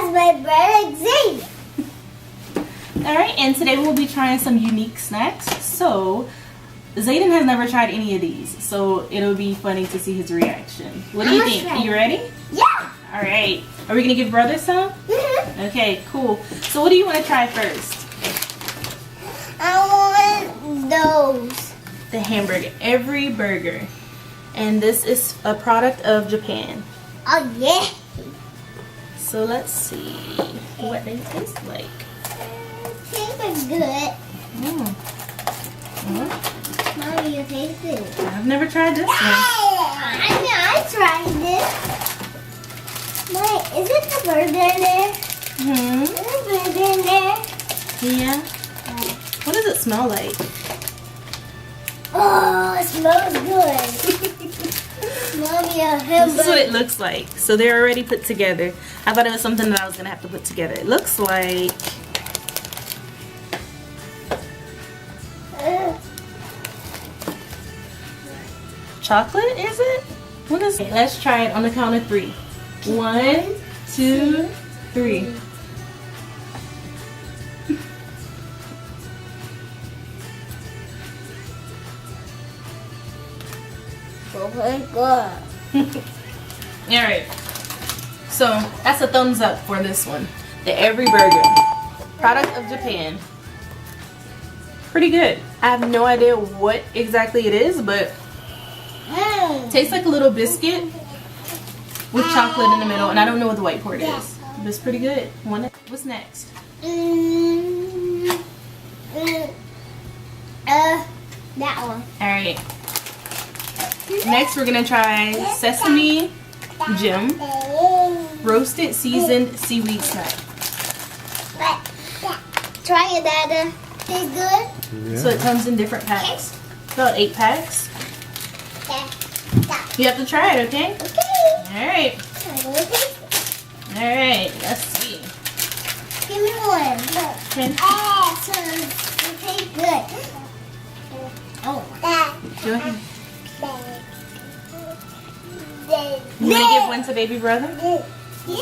That's my brother Xavier. Alright, and today we'll be trying some unique snacks. So, Zayden has never tried any of these, so it'll be funny to see his reaction. What do you think? Are you ready? Yeah. Alright. Are we going to give brother some? Mhm. Okay, cool. So what do you want to try first? I want those. The hamburger. Every burger. And this is a product of Japan. Oh yeah. So let's see what they taste like. These are good. Mm. Mommy, you taste it. I've never tried this one. I tried this. Wait, is it the burger in there? Hmm. Is the burger in there? Yeah. What does it smell like? Oh, it smells good. Mommy, a hamburger. This is what it looks like. So they're already put together. I thought it was something that I was going to have to put together. It looks like... chocolate, is it? What is it? Let's try it on the count of 3. 1, 2, 3. Oh my god. Alright. So, that's a thumbs up for this one. The Every Burger. Product of Japan. Pretty good. I have no idea what exactly it is, but tastes like a little biscuit with chocolate in the middle, and I don't know what the white part is. But it's pretty good. What's next? That one. Alright. Next we're gonna try sesame gem roasted seasoned seaweed snack. Try it, Dada. Tastes good? Yeah. So it comes in different packs. About 8 packs. You have to try it, okay? Okay. Alright. Alright, let's see. Give me one. Look. Okay. So it tastes good. Oh. Go ahead. You want to give one to baby brother? Yay.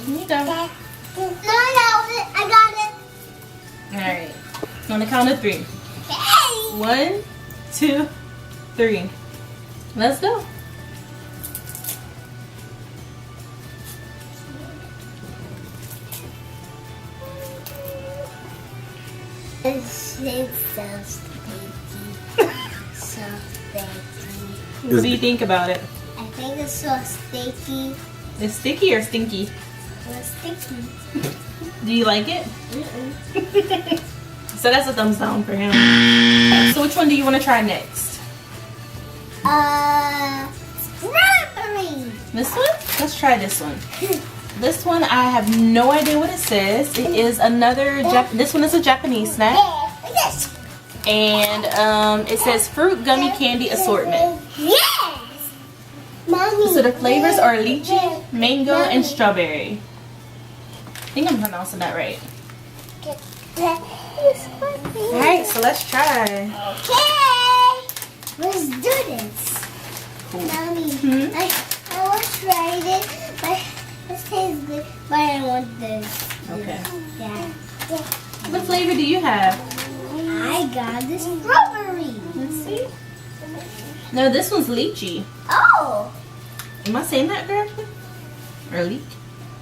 Here you go. No, I got it. Alright. On the count of 3. Hey. 1, 2, 3. Let's go. It's so sticky. So sticky. What do you think about it? I think it's so sticky. Is sticky or stinky? It's sticky. Do you like it? So that's a thumbs down for him. So which one do you want to try next? Strawberry. This one? Let's try this one. This one, I have no idea what it says. It is another, this one is a Japanese snack. Yes. And it says fruit gummy candy assortment. Yes. Mommy. So the flavors are lychee, mango, and strawberry. I think I'm pronouncing that right. Alright, so let's try. Okay. Let's do this. Cool. Mommy, Hmm? I want to try it, but this tastes good, but I want this. Okay. Yeah. What flavor do you have? I got this strawberry. Let's see. No, this one's lychee. Oh. Am I saying that correctly? Or leek?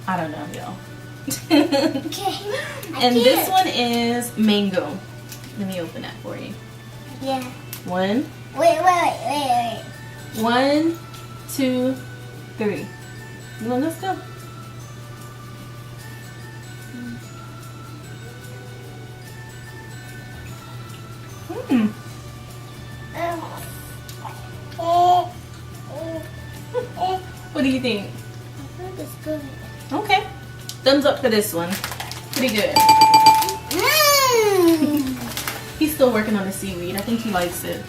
I don't know, y'all. Okay. And this one is mango. Let me open that for you. Yeah. 1, Wait. 1, 2, 3. Well, let's go. What do you think? I think it's good. Okay. Thumbs up for this one. Pretty good. He's still working on the seaweed. I think he likes it.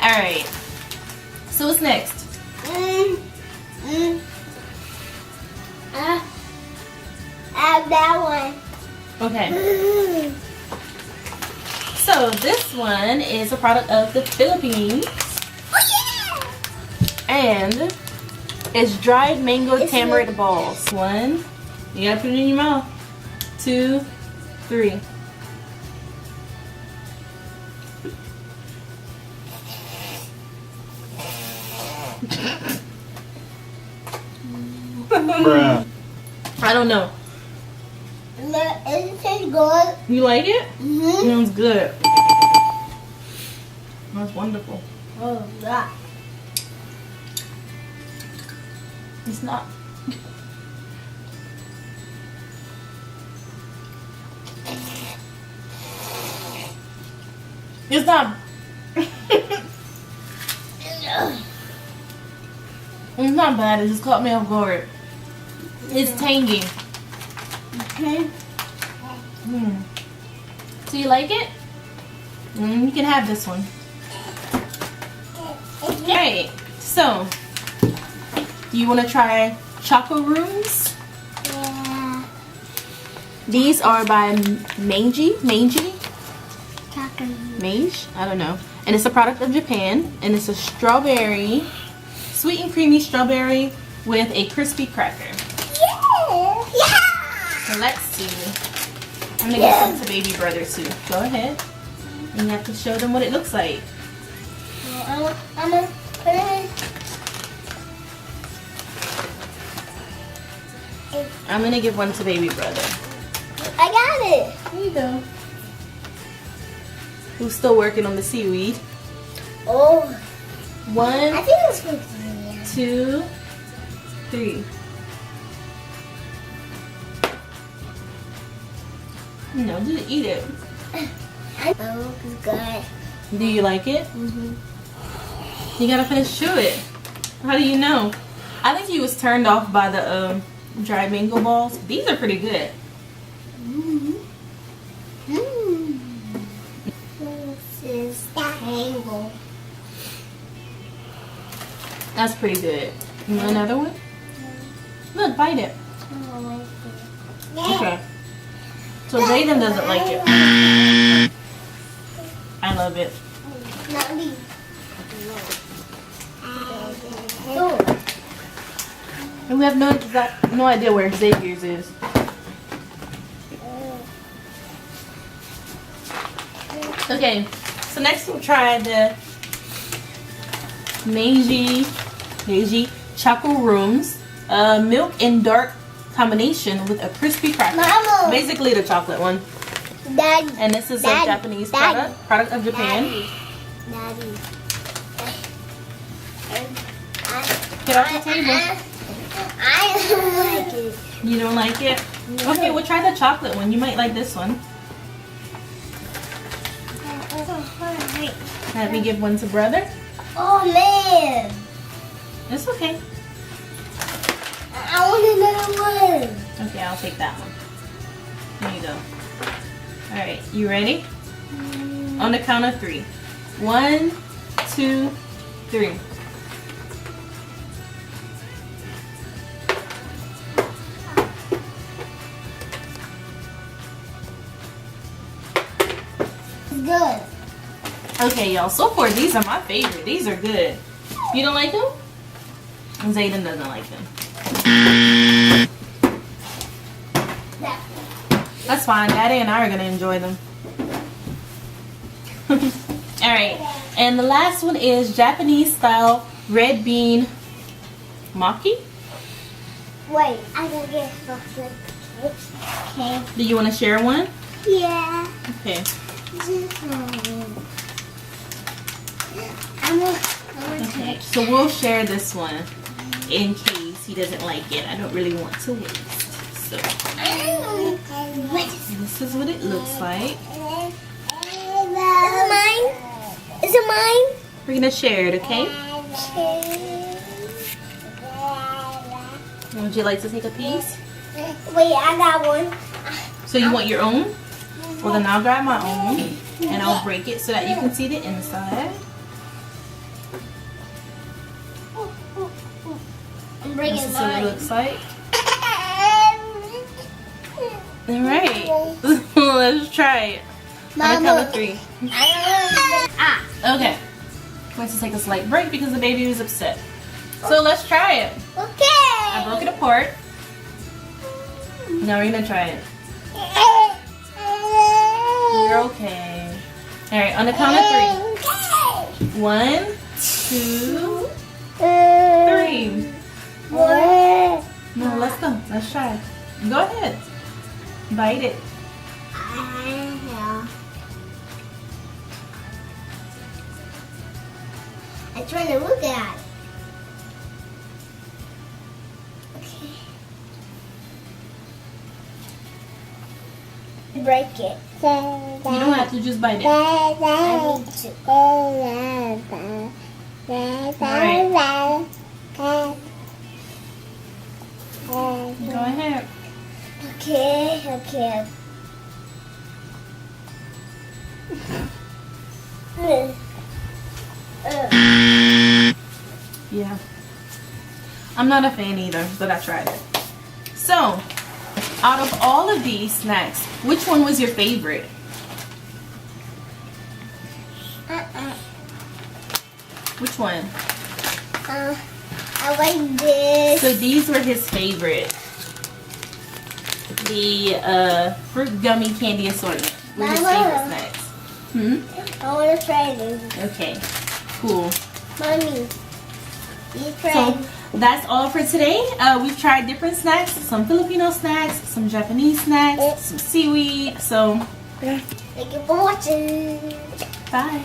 Alright. So what's next? Add that one. Okay. So this one is a product of the Philippines. Oh yeah! And It's dried mango It's tamarind balls. 1, you gotta put it in your mouth. 2, 3. Bruh. I don't know. It tastes good. You like it? Mm-hmm. It's good. That's wonderful. Oh, God. It's not. It's not. It's not bad. It just caught me off guard. It's tangy. Okay. So you like it? You can have this one. Alright. So, do you want to try Choco Rooms? Yeah. These are by Meiji. Chocolate. Mage? I don't know. And it's a product of Japan. And it's a strawberry, sweet and creamy strawberry with a crispy cracker. Yeah. So let's see. I'm gonna get some to baby brother too. Go ahead. And you have to show them what it looks like. I'm gonna put it in. I'm gonna give one to baby brother. I got it. There you go. Who's still working on the seaweed? Oh. 1, I think it's good. 2, 3. No, just eat it. Oh, it's good. Do you like it? Mm-hmm. You gotta finish chew it. How do you know? I think he was turned off by the dried mango balls. These are pretty good. This is angle. That's pretty good. You want another one? Look, bite it. Okay. So Zayden doesn't like it. I love it. Not me. And we have no idea where Xavier's is. Okay, so next we'll try the Meiji Choco Rooms. Milk and dark combination with a crispy cracker. Mama. Basically the chocolate one. Daddy. And this is a Daddy. Japanese Daddy. product of Japan. Daddy. Get off the table. I don't like it. You don't like it? Okay, we'll try the chocolate one. You might like this one. Let me give one to brother. Oh man. It's okay. I want another one. Okay, I'll take that one. There you go. Alright, you ready? On the count of 3. 1, 2, 3. It's good. Okay, y'all. So far, these are my favorite. These are good. You don't like them? Zayden doesn't like them. That's fine. Daddy and I are going to enjoy them. Alright. And the last one is Japanese style red bean maki. Wait, I gotta get something. Okay. Do you want to share one? Yeah. Okay. I'm gonna Okay. So we'll share this one in case he doesn't like it. I don't really want to waste. So this is what it looks like. Is it mine? Is it mine? We're gonna share it, okay? Would you like to take a piece? Wait, I got one. So you want your own? Well, then I'll grab my own and I'll break it so that you can see the inside. I'm bringing This is what it mine. looks like. All right, let's try it. On the count of 3. Ah. Okay. I'm going to take a slight break because the baby was upset. So let's try it. I Okay. broke it apart. Now we're gonna try it. You're okay. Alright, on the count of 3. 1, 2, 3. No, let's go. Let's try it. Go ahead. Bite it. I'm trying to look at it. Okay. Break it. You don't have to just bite it. I need to. Go ahead. Okay. Yeah. I'm not a fan either, but I tried it. So, out of all of these snacks, which one was your favorite? Which one? I like this. So these were his favorite. The fruit gummy candy assortment were his Mama. favorite snacks. I want to try this. Okay, cool. Mommy, you try. So that's all for today. We've tried different snacks, some Filipino snacks, some Japanese snacks, some seaweed. So Thank you for watching. bye.